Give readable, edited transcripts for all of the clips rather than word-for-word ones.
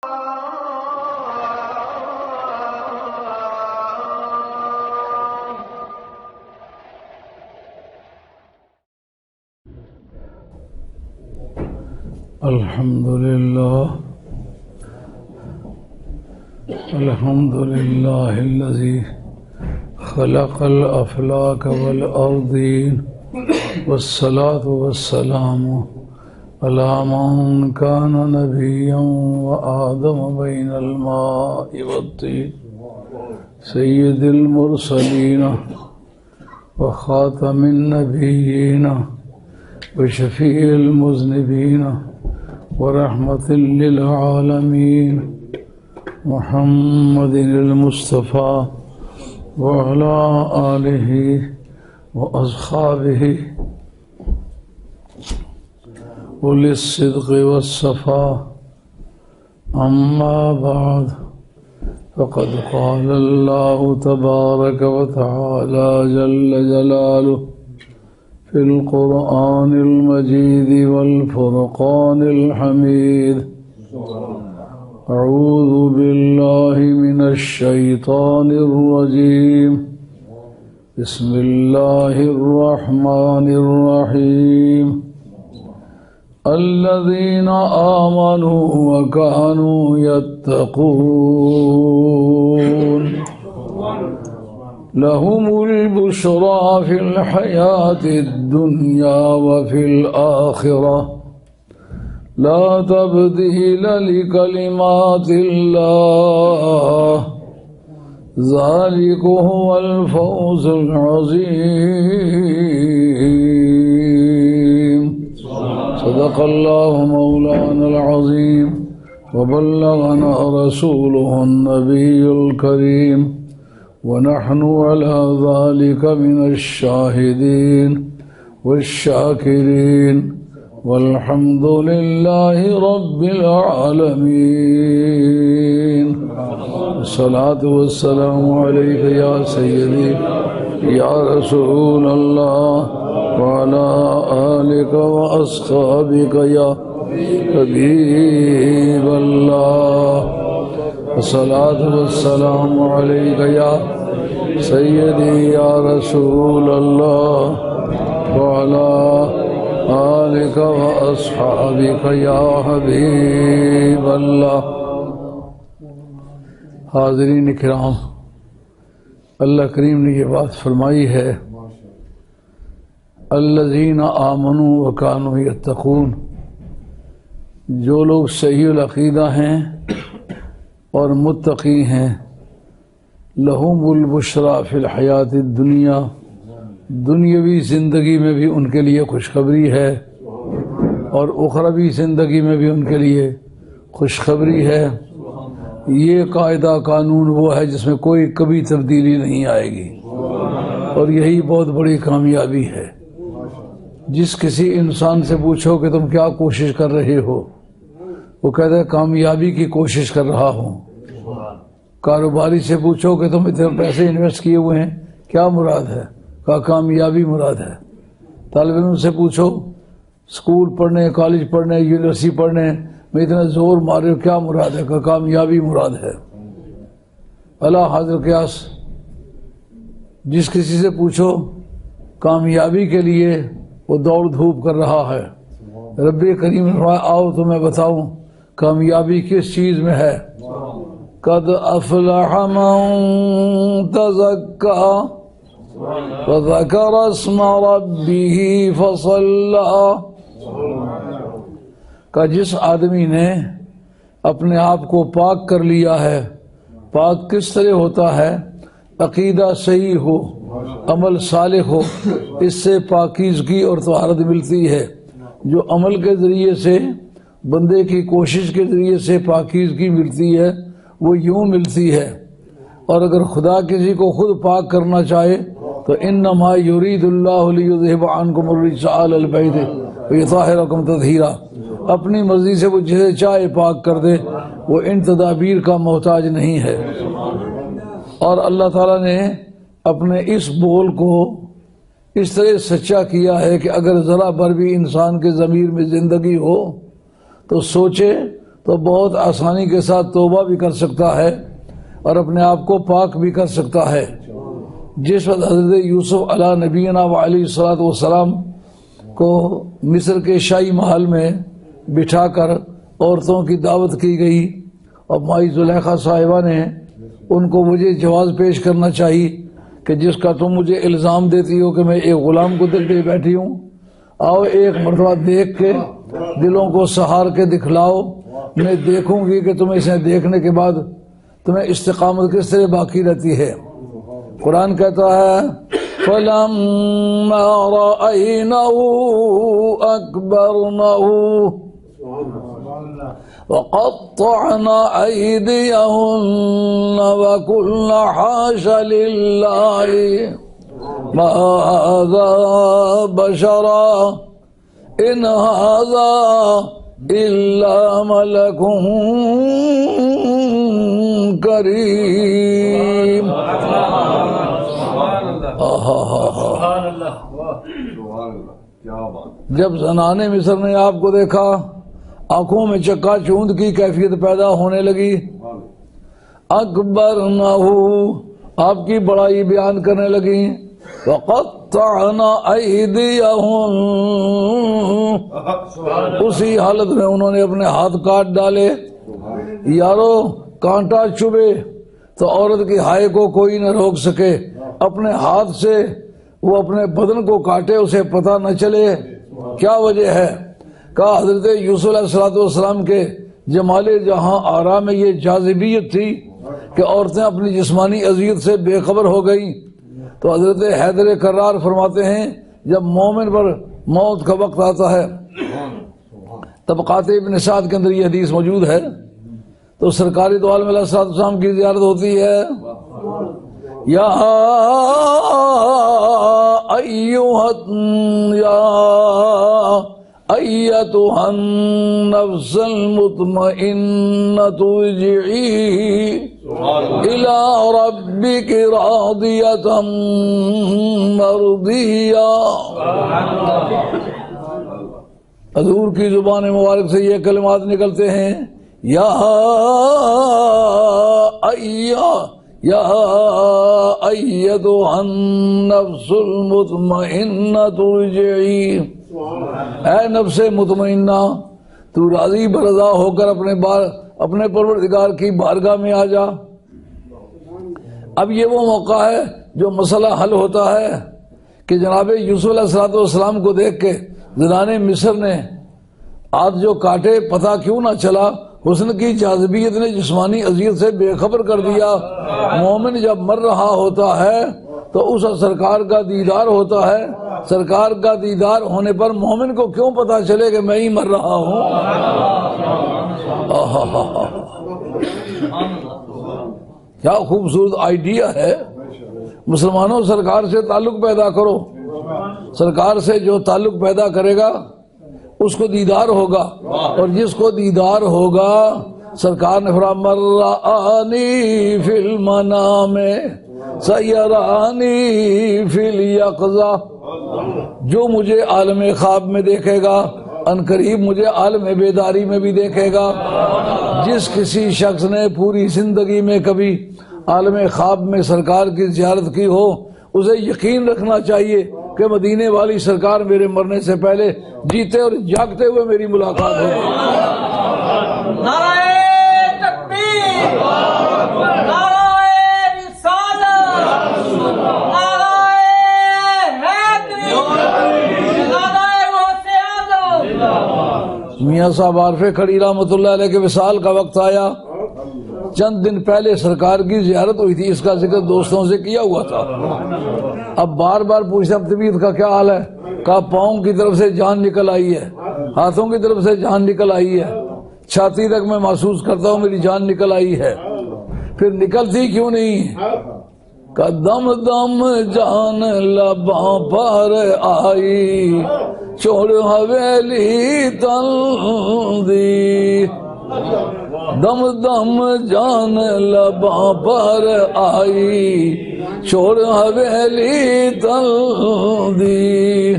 الحمد لله الذي خلق الأفلاك والأرضين والصلاة والسلام على من كان نبيا وآدم بين الماء والطين سيد المرسلين وخاتم النبيين وشفيع المذنبين ورحمة للعالمين محمد المصطفى وعلى آله وأصحابه أولي الصدق والصفاء. أما بعد فقد قال الله تبارك وتعالى جل جلاله في القرآن المجيد والفرقان الحميد: أعوذ بالله من الشيطان الرجيم. بسم الله الرحمن الرحيم. الذين آمنوا وكانوا يتقون لهم البشرى في الحياة الدنيا وفي الآخرة لا تبديل لكلمات الله ذلك هو الفوز العظيم. صدق الله مولانا العظيم وبلغنا رسوله النبي الكريم ونحن على ذلك من الشاهدين والشاكرين والحمد لله رب العالمين. الصلاة والسلام عليك يا سيدي يا رسول الله وعلى آلك وأصحابك يا حبيب الله. الصلاة والسلام عليك يا سيدي يا رسول الله وعلى آلك وأصحابك يا حبيب الله. حاضرین کرام، اللہ کریم نے یہ بات فرمائی ہے: الذین آمنوا وکانوا یتقون. جو لوگ صحیح العقیدہ ہیں اور متقی ہیں، لہم البشریٰ فی الحیات الدنیا، دنیاوی زندگی میں بھی ان کے لیے خوشخبری ہے اور اخروی زندگی میں بھی ان کے لیے خوشخبری ہے. یہ قاعدہ قانون وہ ہے جس میں کوئی کبھی تبدیلی نہیں آئے گی، اور یہی بہت بڑی کامیابی ہے. جس کسی انسان سے پوچھو کہ تم کیا کوشش کر رہے ہو، وہ کہتا ہے کامیابی کی کوشش کر رہا ہوں. کاروباری سے پوچھو کہ تم اتنے پیسے انویسٹ کیے ہوئے ہیں، کیا مراد ہے؟ کا کامیابی مراد ہے. طالب علم سے پوچھو اسکول پڑھنے، کالج پڑھنے، یونیورسٹی پڑھنے میں اتنا زور مارے ہو، کیا مراد ہے؟ کا کامیابی مراد ہے. اللہ حاضر قیاس. جس کسی سے پوچھو کامیابی کے لیے وہ دوڑ دھوپ کر رہا ہے. رب کریم نے فرمایا آؤ تو میں بتاؤں کامیابی کس چیز میں ہے. قد افلح من تزکا وذکر اسم ربہ فصلی. کہ جس آدمی نے اپنے آپ کو پاک کر لیا ہے. پاک کس طرح ہوتا ہے؟ عقیدہ صحیح ہو، عمل صالح ہو، اس سے پاکیزگی اور طہارت ملتی ہے. جو عمل کے ذریعے سے، بندے کی کوشش کے ذریعے سے پاکیزگی ملتی ہے وہ یوں ملتی ہے. اور اگر خدا کسی کو خود پاک کرنا چاہے تو انما یرید اللہ لیذھب عنکم الرجس اہل البیت ویطہرکم تطہیرا. اپنی مرضی سے وہ جسے چاہے پاک کر دے، وہ ان تدابیر کا محتاج نہیں ہے. اور اللہ تعالیٰ نے اپنے اس بول کو اس طرح سچا کیا ہے کہ اگر ذرا بھر بھی انسان کے ضمیر میں زندگی ہو تو سوچے تو بہت آسانی کے ساتھ توبہ بھی کر سکتا ہے اور اپنے آپ کو پاک بھی کر سکتا ہے۔ جس وقت حضرت یوسف علیہ نبینا و علیہ الصلوۃ والسلام کو مصر کے شاہی محل میں بٹھا کر عورتوں کی دعوت کی گئی اور مائی زلیخا صاحبہ نے ان کو مجھے جواز پیش کرنا چاہیے کہ جس کا تم مجھے الزام دیتی ہو کہ میں ایک غلام کو دل پہ بیٹھی ہوں، آؤ ایک مرتبہ دیکھ کے دلوں کو سہار کے دکھلاؤ، میں دیکھوں گی کہ تمہیں اسے دیکھنے کے بعد تمہیں استقامت کس طرح باقی رہتی ہے۔ قرآن کہتا ہے فَلَمَّا رَأَيْنَهُ أَكْبَرْنَهُ وَقَطَّعْنَا أَيْدِيَهُنَّ وَقُلْنَ حَاشَ لِلَّهِ مَا هَذَا بَشَرًا إِنْ هَذَا إِلَّا مَلَكٌ کریم۔ جب زنان مصر نے آپ کو دیکھا آنکھوں میں چکا چوند کی کیفیت پیدا ہونے لگی، اکبرنہ آپ کی بڑائی بیان کرنے لگی، وقطعنا ایدیہم اسی حالت میں انہوں نے اپنے ہاتھ کاٹ ڈالے۔ یارو کانٹا چبھے تو عورت کی ہائے کو کوئی نہ روک سکے، اپنے ہاتھ سے وہ اپنے بدن کو کاٹے اسے پتہ نہ چلے، کیا وجہ ہے؟ کہا حضرت یوسف علیہ السلام کے جمال جہاں آرا میں یہ جاذبیت تھی کہ عورتیں اپنی جسمانی اذیت سے بے خبر ہو گئیں۔ تو حضرت حیدر کرار فرماتے ہیں جب مومن پر موت کا وقت آتا ہے، طبقات ابن سعد کے اندر یہ حدیث موجود ہے، تو سرکاری دو عالم علیہ السلام کی زیارت ہوتی ہے، یا ایتھا النفس المطمئنۃ ارجعی الی ربک راضیۃ مرضیہ۔ حضور کی زبان مبارک سے یہ کلمات نکلتے ہیں، یا ایتھا النفس المطمئنۃ ارجعی، اے نفس مطمئنہ تو راضی برضا ہو کر اپنے پروردگار کی بارگاہ میں آ جا۔ اب یہ وہ موقع ہے جو مسئلہ حل ہوتا ہے کہ جناب یوسف علیہ السلام کو دیکھ کے زنان مصر نے ہاتھ جو کاٹے پتہ کیوں نہ چلا، حسن کی جاذبیت نے جسمانی اذیت سے بے خبر کر دیا۔ مومن جب مر رہا ہوتا ہے تو اس سرکار کا دیدار ہوتا ہے، سرکار کا دیدار ہونے پر مومن کو کیوں پتا چلے کہ میں ہی مر رہا ہوں؟ کیا خوبصورت آئیڈیا ہے۔ مسلمانوں سرکار سے تعلق پیدا کرو، سرکار سے جو تعلق پیدا کرے گا اس کو دیدار ہوگا، اور جس کو دیدار ہوگا سرکار نے فرمایا من رآنی فی المنام سیرانی فی الیقظہ، جو مجھے عالم خواب میں دیکھے گا ان قریب مجھے عالم بیداری میں بھی دیکھے گا۔ جس کسی شخص نے پوری زندگی میں کبھی عالم خواب میں سرکار کی زیارت کی ہو، اسے یقین رکھنا چاہیے کہ مدینے والی سرکار میرے مرنے سے پہلے جیتے اور جاگتے ہوئے میری ملاقات ہوگی۔ نعرہ تکبیر، نعرہ رسالت، نعرہ حیدری، نعرہ غوث اعظم۔ میاں صاحب عارف کھڑی رحمۃ اللہ علیہ کے وصال کا وقت آیا، چند دن پہلے سرکار کی زیارت ہوئی تھی، اس کا ذکر دوستوں سے کیا ہوا تھا۔ اب بار بار پوچھتے اب طبیعت کا کیا حال ہے؟ کہا پاؤں کی طرف سے جان نکل آئی ہے، ہاتھوں کی طرف سے جان نکل آئی ہے، چھاتی تک میں محسوس کرتا ہوں میری جان نکل آئی ہے۔ پھر نکلتی کیوں نہیں؟ کہ دم دم جان لباں پر آئی، چھوڑ حویلی تندی، دم دم جان لباں پر آئی، چھوڑ حویلی تندی،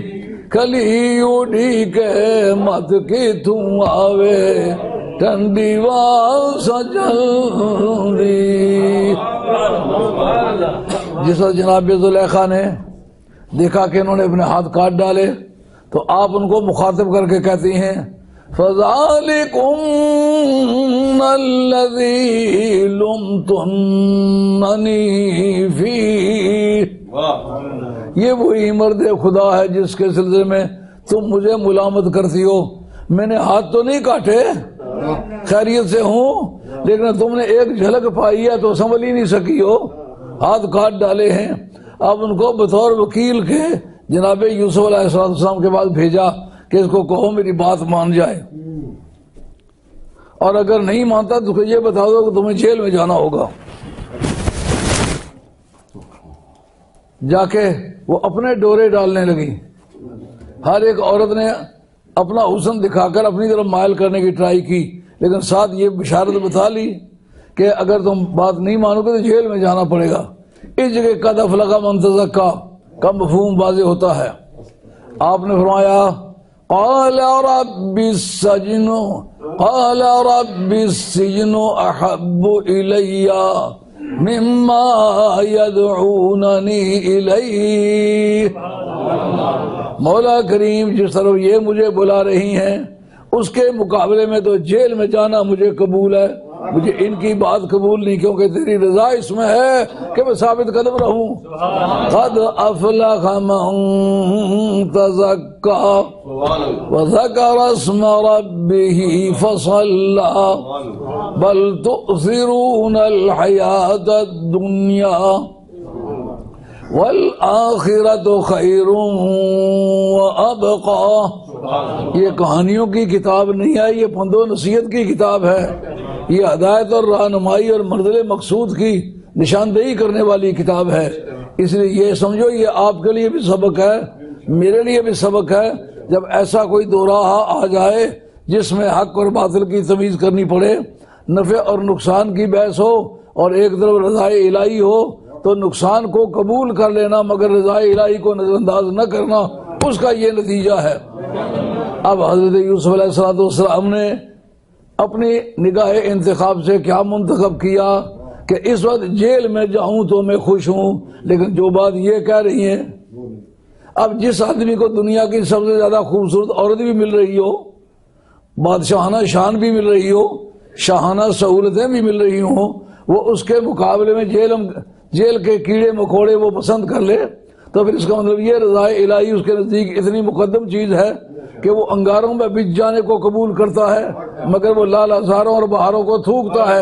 کلی اڑی کے مت کی تم آوے، ٹھنڈی واسا جلدی. جس وقت جناب زلیخا نے دیکھا کہ انہوں نے اپنے ہاتھ کاٹ ڈالے تو آپ ان کو مخاطب کر کے کہتی ہیں فَذَلِكُمْ الَّذِي لُمْتُنَّنِي فِيهِ. یہ وہی مرد خدا ہے جس کے سلسلے میں تم مجھے ملامت کرتی ہو. میں نے ہاتھ تو نہیں کاٹے، خیریت سے ہوں، لیکن تم نے ایک جھلک پائی ہے تو سنبھل ہی نہیں سکی ہو، ہاتھ کاٹ ڈالے ہیں. اب ان کو بطور وکیل کے جناب یوسف علیہ السلام کے بعد بھیجا کہ اس کو کہو میری بات مان جائے، اور اگر نہیں مانتا تو یہ بتا دو کہ تمہیں جیل میں جانا ہوگا. جا کے وہ اپنے ڈورے ڈالنے لگی. ہر ایک عورت نے اپنا حسن دکھا کر اپنی طرف مائل کرنے کی ٹرائی کی، لیکن ساتھ یہ بشارت بتا لی کہ اگر تم بات نہیں مانو گے تو جیل میں جانا پڑے گا. اس جگہ قد افلح من تزکا کا مفہوم واضح ہوتا ہے. آپ نے فرمایا قال رب السجن احب الی مما یدعوننی الیہ. مولا کریم جس طرح یہ مجھے بلا رہی ہیں اس کے مقابلے میں تو جیل میں جانا مجھے قبول ہے. مجھے ان کی بات قبول نہیں، کیونکہ تیری رضا اس میں ہے کہ میں ثابت قدم رہوں. قد افلح من تزکا وذکر اسم ربہ فصلی بل تؤثرون الحیاۃ الدنیا والآخرۃ خیر وابقی. یہ کہانیوں کی کتاب نہیں ہے، یہ پند و نصیحت کی کتاب ہے. یہ ہدایت اور رہنمائی اور منزل مقصود کی نشاندہی کرنے والی کتاب ہے. اس لیے یہ سمجھو یہ آپ کے لیے بھی سبق ہے، میرے لیے بھی سبق ہے. جب ایسا کوئی دو راہ آ جائے جس میں حق اور باطل کی تمیز کرنی پڑے، نفع اور نقصان کی بحث ہو اور ایک طرف رضائے الہی ہو، تو نقصان کو قبول کر لینا مگر رضائے الہی کو نظر انداز نہ کرنا، اس کا یہ نتیجہ ہے. اب حضرت یوسف علیہ السلام نے اپنی نگاہ انتخاب سے کیا منتخب کیا کہ اس وقت جیل میں جاؤں تو میں خوش ہوں، لیکن جو بات یہ کہہ رہی ہیں، اب جس آدمی کو دنیا کی سب سے زیادہ خوبصورت عورت بھی مل رہی ہو، بادشاہانہ شان بھی مل رہی ہو، شاہانہ سہولتیں بھی مل رہی ہوں، وہ اس کے مقابلے میں جیل کے کیڑے مکوڑے وہ پسند کر لے، تو پھر اس کا مطلب یہ رضائے الہی اس کے نزدیک اتنی مقدم چیز ہے کہ وہ انگاروں میں بچ جانے کو قبول کرتا ہے، مگر وہ لال ہزاروں اور بہاروں کو تھوکتا ہے،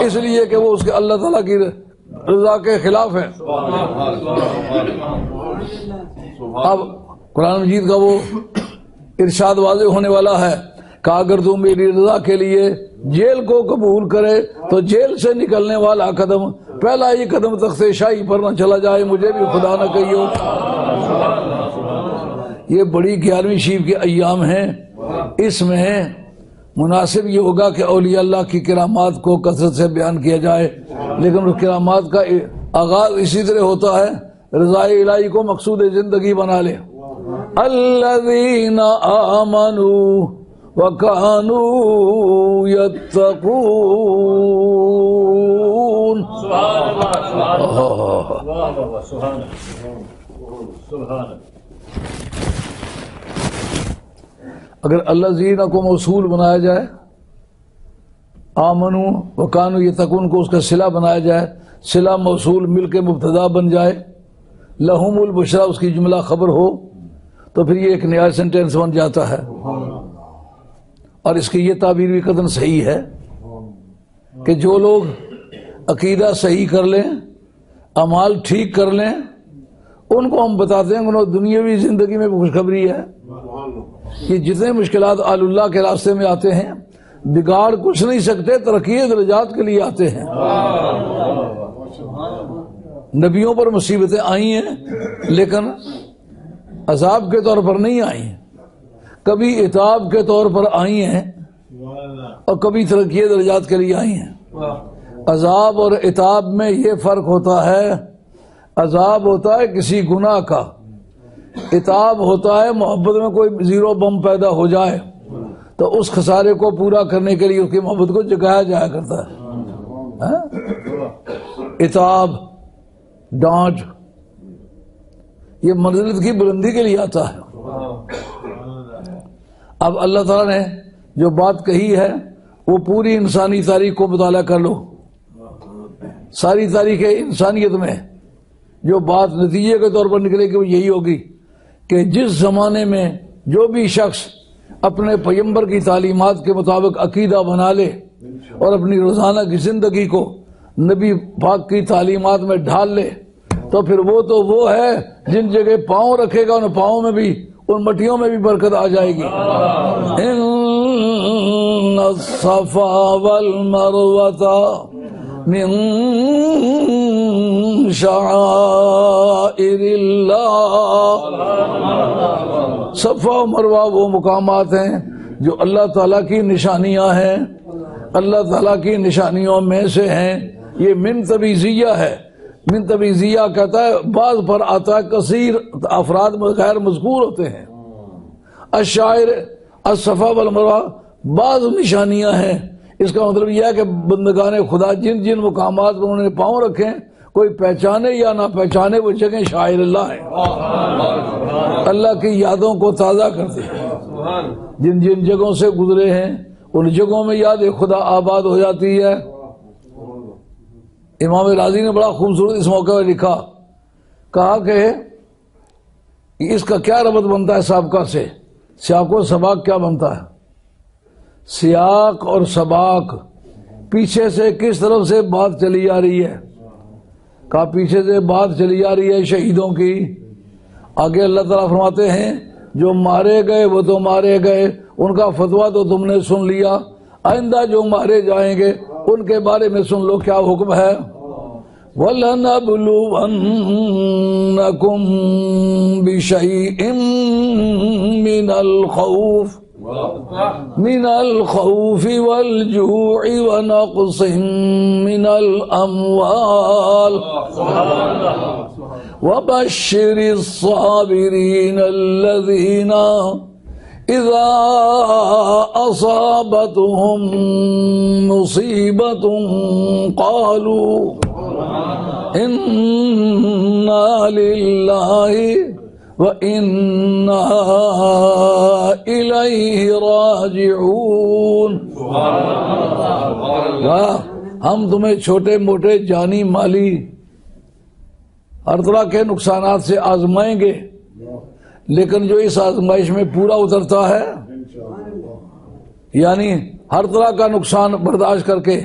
اس لیے کہ وہ اس کے اللہ تعالیٰ کی رضا کے خلاف ہے. اب قرآن مجید کا وہ ارشاد واضح ہونے والا ہے کہ اگر تم میری رضا کے لیے جیل کو قبول کرے تو جیل سے نکلنے والا قدم پہلا ہی قدم تخت شاہی پر نہ چلا جائے، مجھے بھی خدا نہ کہیو. یہ بڑی 11ویں شیف کے ایام ہیں، اس میں مناسب یہ ہوگا کہ اولیاء اللہ کی کرامات کو کثرت سے بیان کیا جائے، لیکن اس کرامات کا آغاز اسی طرح ہوتا ہے رضائے الہی کو مقصود زندگی بنا لے. الذین آمنوا وَكَانُوا يَتَّقُونَ. اگر الذین کو موصول بنایا جائے، آمنوا وَكَانُوا يَتَّقُونَ کو اس کا صلہ بنایا جائے، صلہ موصول مل کے مبتدا بن جائے، لہم البشرا اس کی جملہ خبر ہو، تو پھر یہ ایک نیا سینٹینس بن جاتا ہے. اور اس کی یہ تعبیر بھی قطعاً صحیح ہے کہ جو لوگ عقیدہ صحیح کر لیں، اعمال ٹھیک کر لیں، ان کو ہم بتاتے ہیں کہ انہوں دنیاوی زندگی میں خوشخبری ہے. یہ جتنے مشکلات آل اللہ کے راستے میں آتے ہیں بگاڑ کچھ نہیں سکتے، ترقی درجات کے لیے آتے ہیں. نبیوں پر مصیبتیں آئی ہیں لیکن عذاب کے طور پر نہیں آئی ہیں، کبھی عتاب کے طور پر آئی ہیں اور کبھی ترقی درجات کے لیے آئی ہیں. عذاب اور عتاب میں یہ فرق ہوتا ہے، عذاب ہوتا ہے کسی گناہ کا، عتاب ہوتا ہے محبت میں کوئی زیرو بم پیدا ہو جائے تو اس خسارے کو پورا کرنے کے لیے اس کی محبت کو جگایا جایا کرتا ہے. عتاب، ڈانٹ، یہ منزلت کی بلندی کے لیے آتا ہے. اب اللہ تعالیٰ نے جو بات کہی ہے وہ پوری انسانی تاریخ کو مطالعہ کر لو. ساری تاریخ انسانیت میں جو بات نتیجے کے طور پر نکلے گی وہ یہی ہوگی کہ جس زمانے میں جو بھی شخص اپنے پیغمبر کی تعلیمات کے مطابق عقیدہ بنا لے اور اپنی روزانہ کی زندگی کو نبی پاک کی تعلیمات میں ڈھال لے تو پھر وہ ہے جن جگہ پاؤں رکھے گا ان پاؤں میں بھی، ان مٹیوں میں بھی برکت آ جائے گی. ان الصفا والمروہ من شعائر اللہ. صفا و مروہ وہ مقامات ہیں جو اللہ تعالیٰ کی نشانیاں ہیں، اللہ تعالیٰ کی نشانیوں میں سے ہیں. یہ من تبعیضیہ ہے. من تبعیضیہ کہتا ہے بعض پر آتا ہے، کثیر افراد غیر مذکور ہوتے ہیں. الشعائر الصفا والمروہ بعض نشانیاں ہیں. اس کا مطلب یہ ہے کہ بندگان خدا جن جن مقامات پر انہوں نے پاؤں رکھے کوئی پہچانے یا نہ پہچانے وہ جگہ شاعر اللہ ہیں، اللہ کی یادوں کو تازہ کرتے ہیں. جن جن جگہوں سے گزرے ہیں ان جگہوں میں یاد خدا آباد ہو جاتی ہے. امام راضی نے بڑا خوبصورت اس موقع پر لکھا، کہا کہ اس کا کیا ربط بنتا ہے سابقہ سے، سیاق و سباق کیا بنتا ہے. سیاق اور سباق پیچھے سے کس طرف سے بات چلی آ رہی ہے. کہا پیچھے سے بات چلی آ رہی ہے شہیدوں کی. آگے اللہ تعالیٰ فرماتے ہیں جو مارے گئے وہ تو مارے گئے، ان کا فتویٰ تو تم نے سن لیا، آئندہ جو مارے جائیں گے ان کے بارے میں سن لو کیا حکم ہے. وَلَنَبْلُوَنَّكُمْ بِشَيْءٍ من الخوف والجوع ونقص من الأموال وبشر الصابرين الذين إذا أصابتهم مصيبة قالوا إنا لله وَإِنَّا إِلَيْهِ رَاجِعُونَ. ہم تمہیں چھوٹے موٹے جانی مالی ہر طرح کے نقصانات سے آزمائیں گے، لیکن جو اس آزمائش میں پورا اترتا ہے یعنی ہر طرح کا نقصان برداشت کر کے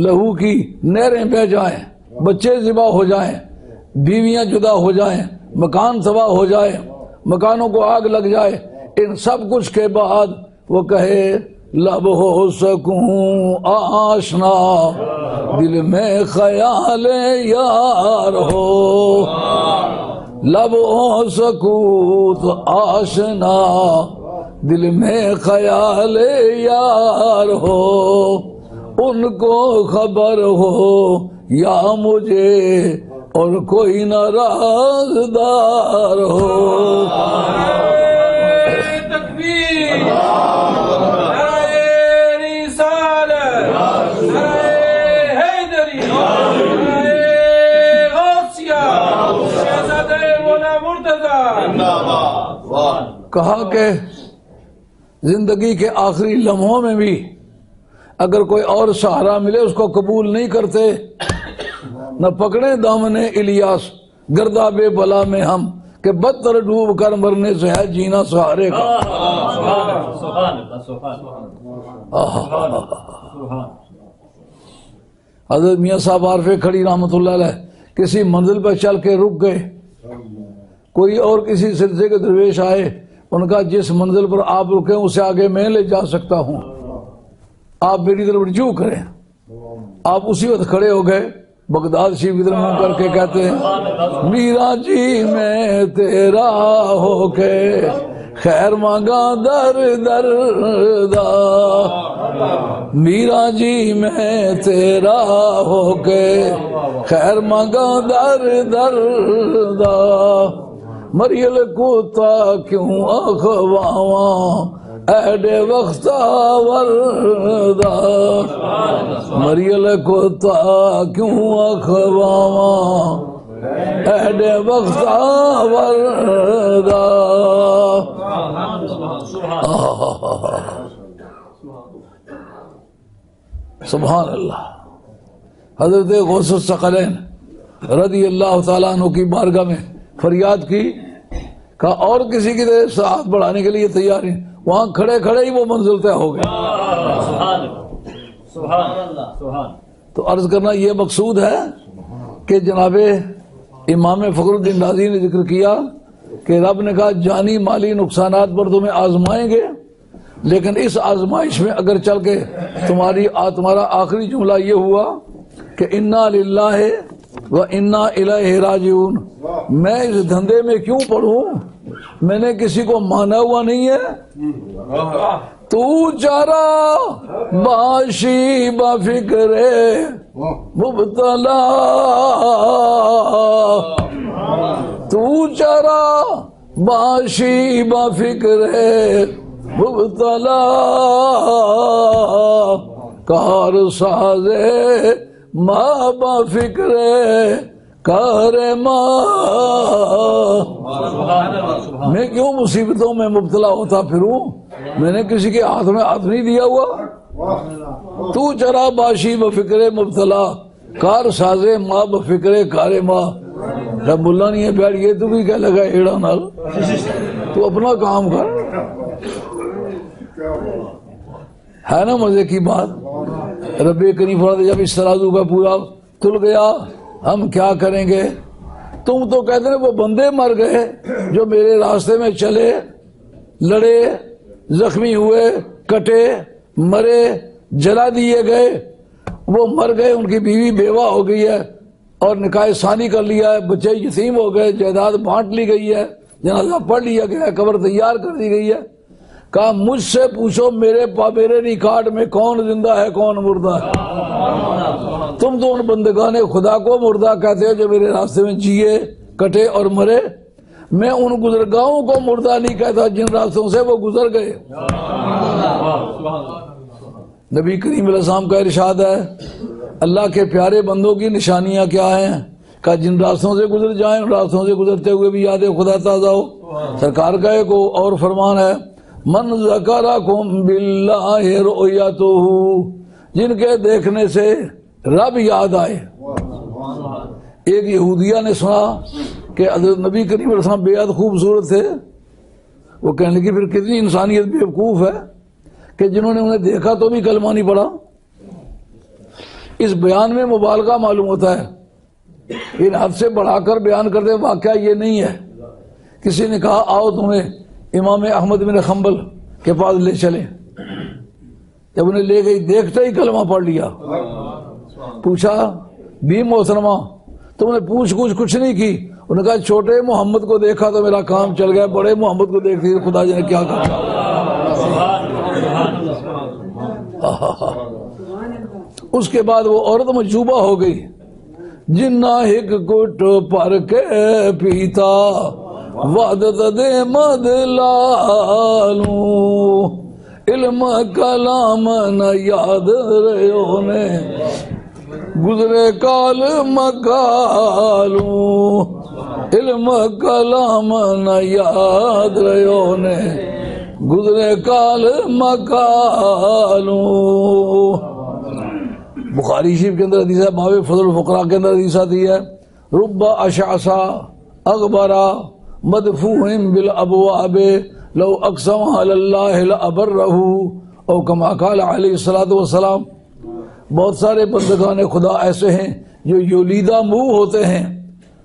لہو کی نہریں بہہ جائیں، بچے ذبح ہو جائیں، بیویاں جدا ہو جائیں، مکان تباہ ہو جائے، مکانوں کو آگ لگ جائے، ان سب کچھ کے بعد وہ کہے لب ہو سکوں آشنا دل میں خیال یار ہو، لب ہو سکوں تو آشنا دل میں خیال یار ہو، ان کو خبر ہو یا مجھے اور کوئی ناراضدار ہو. تکبیر، نعرہ رسالت، نعرہ حیدری، نعرہ غوثیہ، شہزادہ مولا مرتضی. کہا کہ زندگی کے آخری لمحوں میں بھی اگر کوئی اور سہارا ملے اس کو قبول نہیں کرتے. نہ پکڑے دامن الیاس گردہ بے بلا میں ہم کہ بدتر ڈوب کر مرنے سے ہے جینا سہارے کا. حضرت میاں صاحب عارف کھڑی رحمۃ اللہ علیہ کسی منزل پہ چل کے رک گئے، کوئی اور کسی سلسلے کے درویش آئے، ان کا جس منزل پر آپ رکے اسے آگے میں لے جا سکتا ہوں، آپ میری طرف رجوع کریں. آپ اسی وقت کھڑے ہو گئے، بغداد شریف کی طرف منہ کر کے کہتے ہیں میرا جی میں تیرا ہو کے خیر مانگا در در دا، میرا جی میں تیرا ہو کے خیر مانگا در در دا، مریل کوتا کیوں اخواواں ایڈ وقت وردا مریل کو تا کیوں اخواواں ایڈ وقت وردا سبحان اللہ. حضرت غوث الثقلین رضی اللہ تعالیٰ عنہ کی بارگاہ میں فریاد کی، کہا اور کسی کی ساتھ بڑھانے کے لیے تیار ہیں، وہاں کھڑے کھڑے ہی وہ منزل طے ہو گئے. تو عرض کرنا یہ مقصود ہے کہ جناب امام فخر الدین رازی نے ذکر کیا کہ رب نے کہا جانی مالی نقصانات پر تمہیں آزمائیں گے، لیکن اس آزمائش میں اگر چل کے تمہارا آخری جملہ یہ ہوا کہ انا للہ و انا الیہ راجعون، میں اس دھندے میں کیوں پڑھوں، میں نے کسی کو مانا ہوا نہیں ہے. تو چارہ باشی بفکر مبتلا، تو چارہ باشی بفکر مبتلا، کار سازے ماں بفکر کار ماں. میں کیوں مصیبتوں میں مبتلا ہوتا پھروں، میں نے کسی کے ہاتھ میں ہاتھ نہیں دیا ہوا. تو چرا باشی بفکر مبتلا، کار سازے ماں بفکر کار ماں. جب ملا نہیں ہے بیٹھ گئے تو بھی کیا لگا ایڑا نال، تو اپنا کام کر. ہے نا مزے کی بات. رب کریم فرماتے جب اس ترازو کا پورا تل گیا ہم کیا کریں گے. تم تو کہتے ہیں وہ بندے مر گئے جو میرے راستے میں چلے، لڑے، زخمی ہوئے، کٹے، مرے، جلا دیے گئے، وہ مر گئے، ان کی بیوی بیوہ ہو گئی ہے اور نکاح ثانی کر لیا ہے، بچے یتیم ہو گئے، جائیداد بانٹ لی گئی ہے، جنازہ پڑھ لیا گیا ہے، قبر تیار کر دی گئی ہے. کہا مجھ سے پوچھو میرے ریکارڈ میں کون زندہ ہے کون مردہ ہے. تم تو ان بندگان خدا کو مردہ کہتے ہو جو میرے راستے میں جیے، کٹے اور مرے. میں ان گزرگاہوں کو مردہ نہیں کہتا جن راستوں سے وہ گزر گئے. نبی کریم علیہ السلام کا ارشاد ہے اللہ کے پیارے بندوں کی نشانیاں کیا ہیں، کہ جن راستوں سے گزر جائیں ان راستوں سے گزرتے ہوئے بھی یاد خدا تازہ ہو. سرکار کا ایک اور فرمان ہے من ذکرکم باللہ رؤیتہ، جن کے دیکھنے سے رب یاد آئے. ایک یہودیہ نے سنا کہ حضرت نبی کریم علیہ السلام بے حد خوبصورت تھے. وہ کہنے لگی پھر کتنی انسانیت بیوقوف ہے کہ جنہوں نے انہیں دیکھا تو بھی کلمہ نہیں پڑھا. اس بیان میں مبالغہ معلوم ہوتا ہے، ان حد سے بڑھا کر بیان کرتے واقعہ یہ نہیں ہے. کسی نے کہا آؤ تمہیں امام احمد بن حنبل کے پاس لے چلیں. جب انہیں لے گئی دیکھتے ہی کلمہ پڑھ لیا. پوچھا بھی محترمہ تم نے پوچھ کچھ نہیں کی. انہوں نے کہا چھوٹے محمد کو دیکھا تو میرا کام چل گیا، بڑے محمد کو دیکھتی خدا جانے کیا کرتا. اس کے بعد وہ عورت مجوبہ ہو گئی. جنا ہک کٹ پر کے پیتا وعدت دے مد لالو، علم کلام نہ یاد رہو نے گزرے کال مکالو، علم کلام نہ یاد رہو نے گزرے کال مکالو. بخاری شریف کے اندر حدیث ہے، باب فضل الفقراء کے اندر حدیث آتی ہے رب اشعثا اغبرا مدفوع بالابواب لو اقسم علی اللہ لابرہ او کما قال علیہ الصلوۃ والسلام. بہت سارے بندگان خدا ایسے ہیں جو یولیدہ منہ ہوتے ہیں،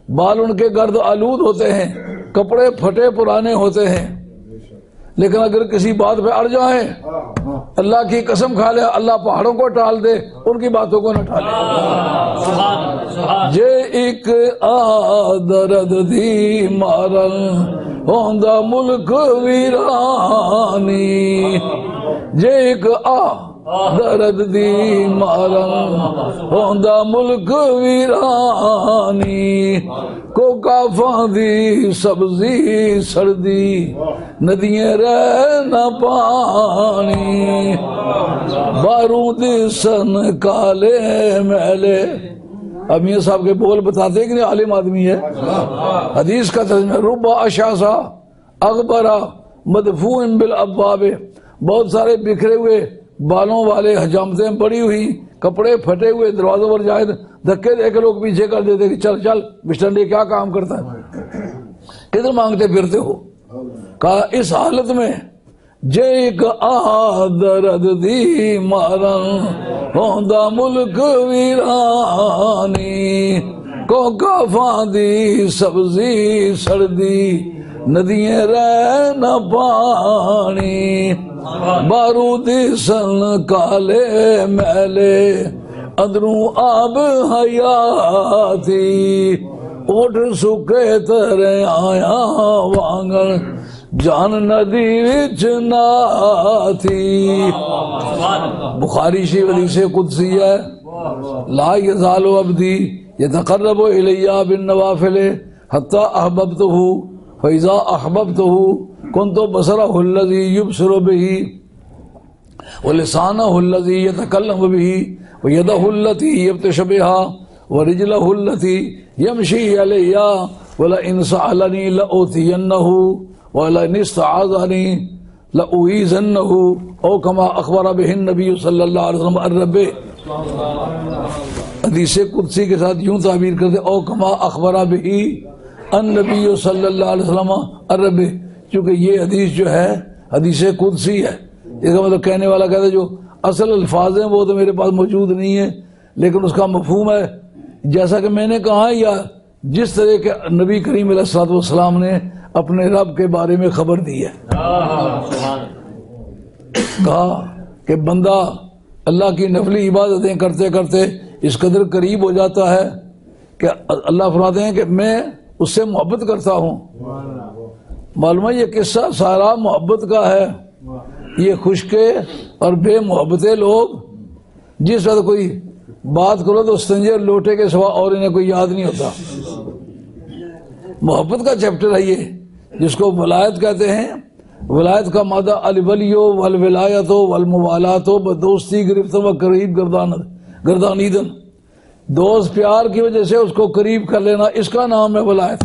بال ان کے گرد آلود ہوتے ہیں، کپڑے پھٹے پرانے ہوتے ہیں، لیکن اگر کسی بات پہ اڑ جائیں اللہ کی قسم کھا لے اللہ پہاڑوں کو ٹال دے، ان کی باتوں کو نہ ٹالے. جے ایک آدرد دی مارن ہوندا ملک ویرانی، جے ایک درد دی مارن ہوندا ملک ویرانی، کو کافاں دی سبزی سردی ندیاں رہ نہ پانی بارود سن کالے میلے. اب میاں صاحب کے بول بتاتے ہیں کہ نہیں عالم آدمی ہے. حدیث کا ترجمہ رب اشاسا اغبرا مدفون بالابواب، بہت سارے بکھرے ہوئے بالوں والے حجامتیں پڑی ہوئی کپڑے پھٹے ہوئے دروازوں پر جائے دھکے دے کے لوگ پیچھے کر دیتے کہ چل چل مسٹنڈے کیا کام کرتا ہے، کدھر مانگتے پھرتے ہو. کہا اس حالت میں جیک آدرد دی مارن ہوندا ملک ویرانی کو کافاں دی سبزی سردی ندیاں رہ نہ پانی بارود سن کالے میلے اندروں آب حیاتی اوٹھ سکے ترے آیا وانگن جان ندی وچ نہ تھی. بخاری شریف حدیث قدسی ہے لا یزال عبدی یتقرب الی بالنوافل حتی احببتہ فاذا احببتہ کنت بصرہ الذی یبصر بہ ولسانہ الذی یتکلم بہ ویدہ التی یبطش بہا ورجلہ التی یمشی علیہا ولئن سألنی لأوتینہ وَلَئِنِ اسْتَعَاذَنِي لَأُعِيذَنَّهُ او کما اخبر بہ النبی صلی اللہ علیہ وسلم الرب. حدیث قدسی کے ساتھ یوں تعبیر کرتے او کما اخبر بہ النبی صلی اللہ علیہ وسلم الرب، چونکہ یہ حدیث جو ہے حدیث قدسی ہے. اس کا مطلب کہنے والا کہتا ہے جو اصل الفاظ ہیں وہ تو میرے پاس موجود نہیں ہے لیکن اس کا مفہوم ہے جیسا کہ میں نے کہا یا جس طرح کے نبی کریم علیہ الصلوۃ والسلام نے اپنے رب کے بارے میں خبر دی ہے. کہا کہ بندہ اللہ کی نفلی عبادتیں کرتے کرتے اس قدر قریب ہو جاتا ہے کہ اللہ فرماتے ہیں کہ میں اس سے محبت کرتا ہوں. معلوم ہے یہ قصہ سارا محبت کا ہے. یہ خشکے اور بے محبتے لوگ جس وقت کوئی بات کرو تو استنجے لوٹے کے سوا اور انہیں کوئی یاد نہیں ہوتا. محبت کا چیپٹر ہے یہ جس کو ولایت کہتے ہیں. ولایت کا مادہ الولیو والولایت والموالات بدوستی گرفت و قریب گردانیدن، دوست پیار کی وجہ سے اس کو قریب کر لینا، اس کا نام ہے ولایت.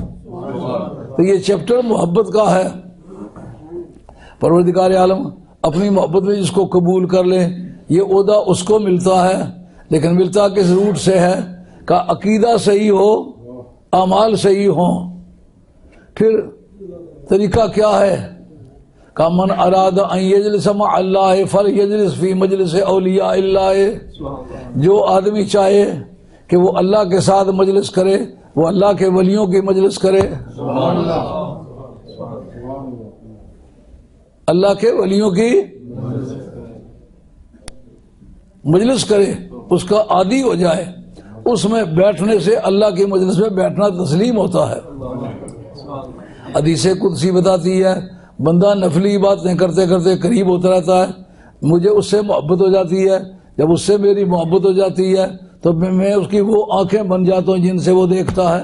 تو یہ چیپٹر محبت کا ہے. پروردگار عالم اپنی محبت میں جس کو قبول کر لے یہ عہدہ اس کو ملتا ہے، لیکن ملتا کس روٹ سے ہے کہ عقیدہ صحیح ہو، اعمال صحیح ہوں. پھر طریقہ کیا ہے کہ من اراد ان یجلس مع اللہ فلیجلس فی مجلس اولیاء اللہ. جو آدمی چاہے کہ وہ اللہ کے ساتھ مجلس کرے وہ اللہ کے ولیوں کی مجلس کرے، اللہ کے ولیوں کی مجلس کرے، اس کا عادی ہو جائے. اس میں بیٹھنے سے اللہ کی مجلس میں بیٹھنا تسلیم ہوتا ہے. حدیث قدسی بتاتی ہے بندہ نفلی باتیں کرتے کرتے قریب ہوتا رہتا ہے، مجھے اس سے محبت ہو جاتی ہے. جب اس سے میری محبت ہو جاتی ہے تو میں اس کی وہ آنکھیں بن جاتا ہوں جن سے وہ دیکھتا ہے.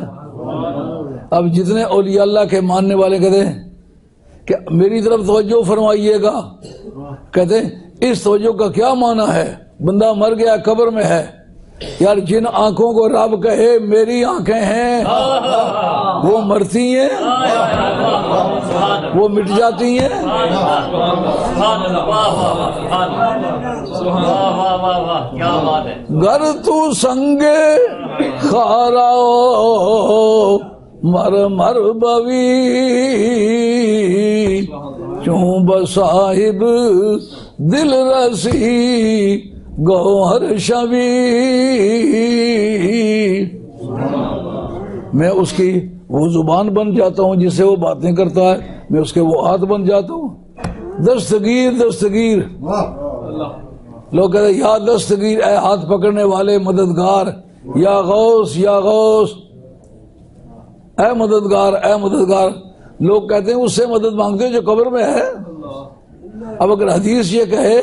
اب جتنے اولیاء اللہ کے ماننے والے کہتے ہیں کہ میری طرف توجہ فرمائیے گا، کہتے ہیں اس توجہ کا کیا معنی ہے؟ بندہ مر گیا قبر میں ہے، یار جن آنکھوں کو رب کہے میری آنکھیں ہیں وہ مرتی ہیں، وہ مٹ جاتی ہیں. گر تو سنگے خارا مر مر بوی چوں بصاحب دل رسی گوہر شوی. میں اس کی وہ زبان بن جاتا ہوں جس سے وہ باتیں کرتا ہے، میں اس کے وہ ہاتھ بن جاتا ہوں. دستگیر دستگیر لوگ کہتے ہیں یا دستگیر اے ہاتھ پکڑنے والے مددگار، یا غوث یا غوث اے مددگار اے مددگار. لوگ کہتے ہیں اس سے مدد مانگتے ہیں جو قبر میں ہے. اب اگر حدیث یہ کہے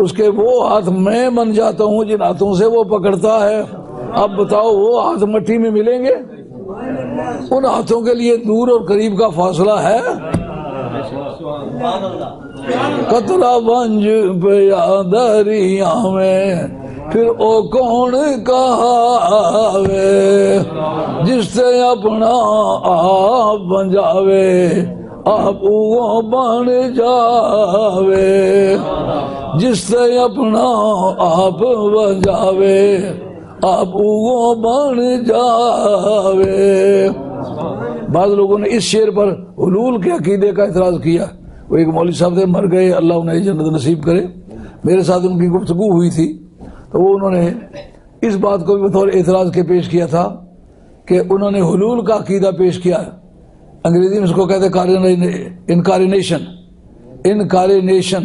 اس کے وہ ہاتھ میں بن جاتا ہوں جن ہاتھوں سے وہ پکڑتا ہے، اب بتاؤ وہ ہاتھ مٹی میں ملیں گے؟ ان ہاتھوں کے لیے دور اور قریب کا فاصلہ ہے؟ قطرہ بنج پہ یا دریا میں پھر او کون کہاوے، جس سے اپنا آپ بن جاوے آپ وہ بن جاوے، جس سے اپنا آپ بن جاوے آپ وہ بن جاوے۔ بعض لوگوں نے اس شعر پر حلول کے عقیدے کا اعتراض کیا۔ وہ ایک مولوی صاحب تھے، مر گئے، اللہ انہیں جنت نصیب کرے، میرے ساتھ ان کی گفتگو ہوئی تھی، تو وہ انہوں نے اس بات کو بھی بطور اعتراض کے پیش کیا تھا کہ انہوں نے حلول کا عقیدہ پیش کیا، انگریزی میں اس کو کہتے انکارینیشن،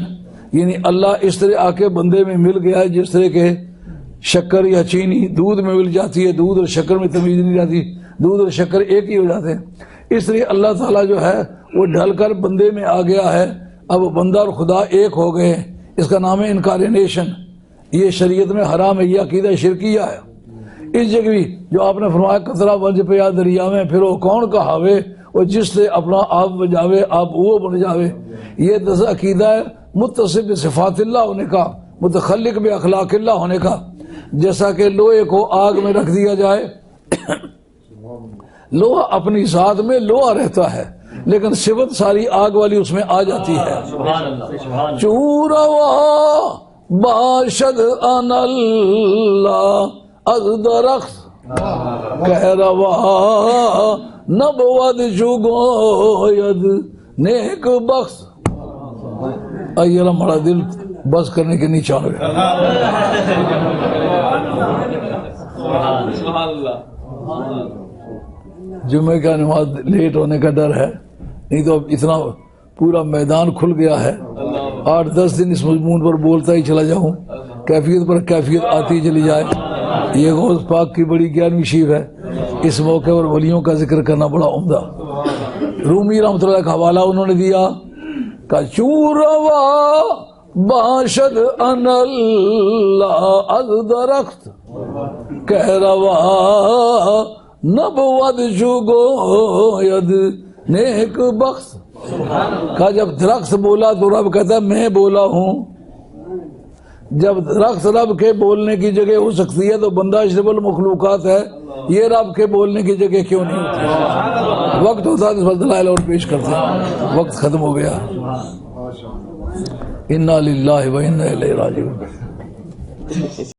یعنی اللہ اس طرح آ کے بندے میں مل گیا ہے جس طرح کے شکر یا چینی دودھ میں مل جاتی ہے، دودھ اور شکر میں تمیز نہیں جاتی، دودھ اور شکر ایک ہی ہو جاتے ہیں، اس طرح اللہ تعالیٰ جو ہے وہ ڈھل کر بندے میں آ گیا ہے، اب بندہ اور خدا ایک ہو گئے، اس کا نام ہے انکارینیشن۔ یہ شریعت میں حرام ہے، یہ عقیدہ شرکیہ ہے۔ اس جگہ بھی جو آپ نے فرمایا قطرہ بنج پہ یا دریا میں پھر وہ کون کہاوے، وہ جس سے اپنا آپ بجاوے آپ وہ بن جاوے، یہ عقیدہ ہے متصف بصفات اللہ ہونے کا، متخلق باخلاق اللہ ہونے کا۔ جیسا کہ لوہے کو آگ میں رکھ دیا جائے، لوہا اپنی ذات میں لوہا رہتا ہے لیکن صفت ساری آگ والی اس میں آ جاتی ہے۔ چوروا باشد ان اللہ از درخت کہروا نبود جگوید نیک بخت۔ آئیے ہمارا دل بس کرنے کے نیچے آ گیا۔ جمعے کا نماز لیٹ ہونے کا ڈر ہے، نہیں تو اب اتنا پورا میدان کھل گیا ہے، 8-10 دن اس مضمون پر بولتا ہی چلا جاؤں، کیفیت پر کیفیت آتی چلی جائے۔ یہ غوث پاک کی بڑی گیانوی شیف ہے، اس موقع پر ولیوں کا ذکر کرنا بڑا عمدہ۔ رومی رحمۃ اللہ کا حوالہ انہوں نے دیا کہ چوروا باشد ان اللہ از درخت کہروا نبود جگوید نیک بخت۔ کہا جب درخت بولا تو رب کہتا ہے میں بولا ہوں۔ جب درخت رب کے بولنے کی جگہ ہو سکتی ہے تو بندہ اشرف المخلوقات ہے، یہ رب کے بولنے کی جگہ کیوں نہیں ہوتی؟ وقت ہوتا ہے تو دلائل اور پیش کرتے ہیں، وقت ختم ہو گیا۔ انا للہ و انا الیہ راجعون۔